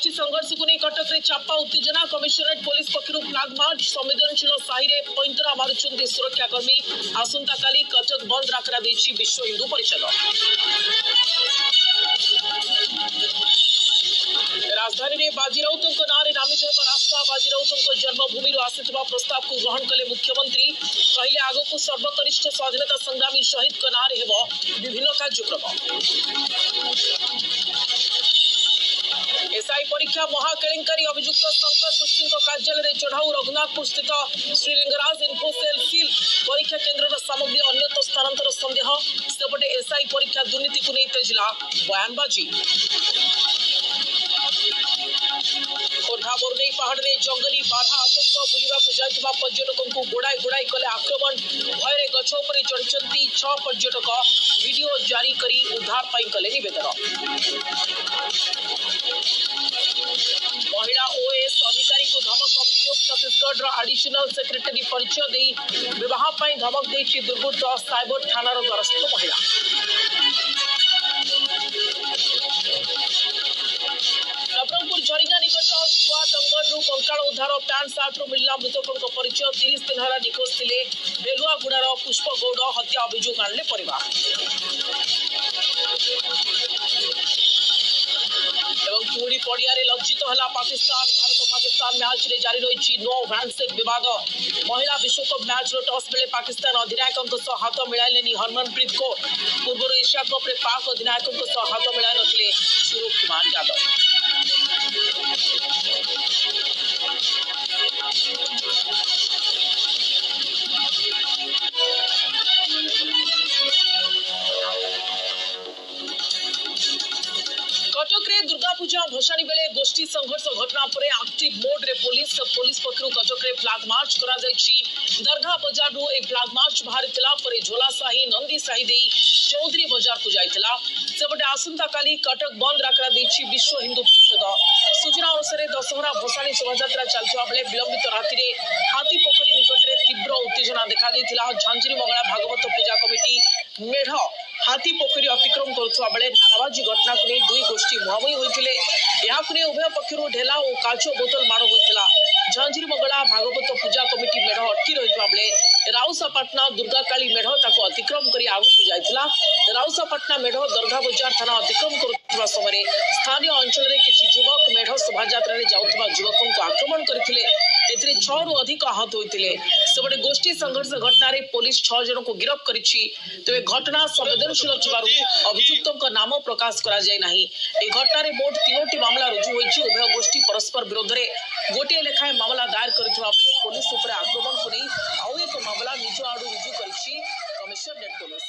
गोष्ठी संघर्ष को नहीं कटक रे चापा उत्तेजना कमिशनरेट पुलिस पक्षरु फ्लैग मार्च संवेदनशील साहि रे पैंतरा मारुचंती सुरक्षाकर्मी आसंता काली कटक बंद राखरा देछि विश्व हिंदू परिषद। राजधानी में बाजीराउत नारे नामित होगा रास्ता बाजीराउत जन्मभूमि आसिथिबा प्रस्ताव को ग्रहण कले मुख्यमंत्री कहले आग को सर्वकनिष्ठ स्वाधीनता संग्रामी शहीद नारे हेब विभिन्न कार्यक्रम। एसआई परीक्षा महाकेलेंकारी अभियुक्त शंकर पुष्टि कार्यालय चढ़ाऊ रघुनाथपुर स्थित श्रीलिंगराज इन्फोसेल सील परीक्षा केन्द्र सामग्री अन्यत्र स्थानांतर संदेह सेपटे एसआई परीक्षा दुर्नीति को नहीं तेजिला बयानबाजी। खोर्धा बोरनेई पहाड़ में जंगली बाधा आतंक बुझा जाइथिबा पर्यटकों को गोड़ाई गोड़ाई कले आक्रमण भय गछ उपर चढ़ी 6 पर्यटक वीडियो जारी करी उद्धार पाई कले निवेदन। महिला ओएस अधिकारी को धमक अभियोग छत्तीसगढ़ एडिशनल सेक्रेटरी परिचय दे विवाह पाई धमक देछि दुर्बृत्त साइबर थानार द्वारस्थ महिला। नवरंगपुर झरिगा निकट सुआ जंगलू कंकाल उद्धार पैंट सार्ट मिलला मृतकों परिचय 30 दिन है निखोज थे बेलुआगुड़ार पुष्प गौड़ हत्या अभियोग आणले परिवार। पुरी पड़िया लज्जित है पाकिस्तान भारत पाकिस्तान मैच रे जारी रही नो हैंडसेक विवाद। महिला विश्वकप मैच टॉस बेले पाकिस्तान अधिनायक हाथ मिलाइले हरमनप्रीत कौर पूर्व एशिया कप रे पाक अधिनायक हाथ मिलाई नथिले सूर्य कुमार यादव। कटक रे दुर्गा पूजा भसाणी बेले गोष्ठी संघर्ष घटना पर एक्टिव मोड रे पुलिस पक्षरु कटक रे फ्लैग मार्च करा जायछि। दरगाह बाजार रो एक फ्लैग मार्च बाहरितला पर झोला साही नंदी साही देई चौधरी बाजार को जाइतला सेपटे आसंता काली कटक बंद राखरा देछि विश्व हिंदू परिषद। सूचना अनुसार दशहरा भसाणी शोभायात्रा चलथिबा बेले विलंबित राति रे हाथी पोखरी निकट रे तीव्र उत्तेजना देखा देथिला। झांझरी मंगला भागवत पूजा कमिटी मेढ हाथी पोखरी अतिक्रम करुवा बेले नाराबाजी घटना को नहीं दुई गोष्ठी मुहांमुही होते उभय पक्षर ढेला और काच बोतल माड़ होता। झांझरी मंगला भागवत पूजा कमिटी मेढ़ अटकी रही बेले राउसापाटना दुर्गा काली मेढ़ अतिक्रम कर आगू जाइला। राउसापाटना मेढ़ दरगाह बाजार थाना अतिक्रम करुवा समय स्थानीय अंचल में किसी युवक मेढ़ शोभायात्रा जाउथबा युवकों को आक्रमण करथिले। एथिरे 6 रु अधिक आहत होइतिले। सेपटे गोष्ठी संघर्ष घटना रे पुलिस 6 जन को गिरफ्त करिछि। तेबे घटना संवेदनशील थिबारु अभियुक्तक नाम प्रकाश करा जाय नाही। ए घटना रे मोट 3टी मामला रुजु होइछि। उभय गोष्ठी परस्पर विरोध रे गोटे लेखाए मामला दायर करथिबा पुलिस ऊपर आक्रमण को नहीं आउ एक मामला निज आडू रुजु करिछि कमिशनरेट पुलिस।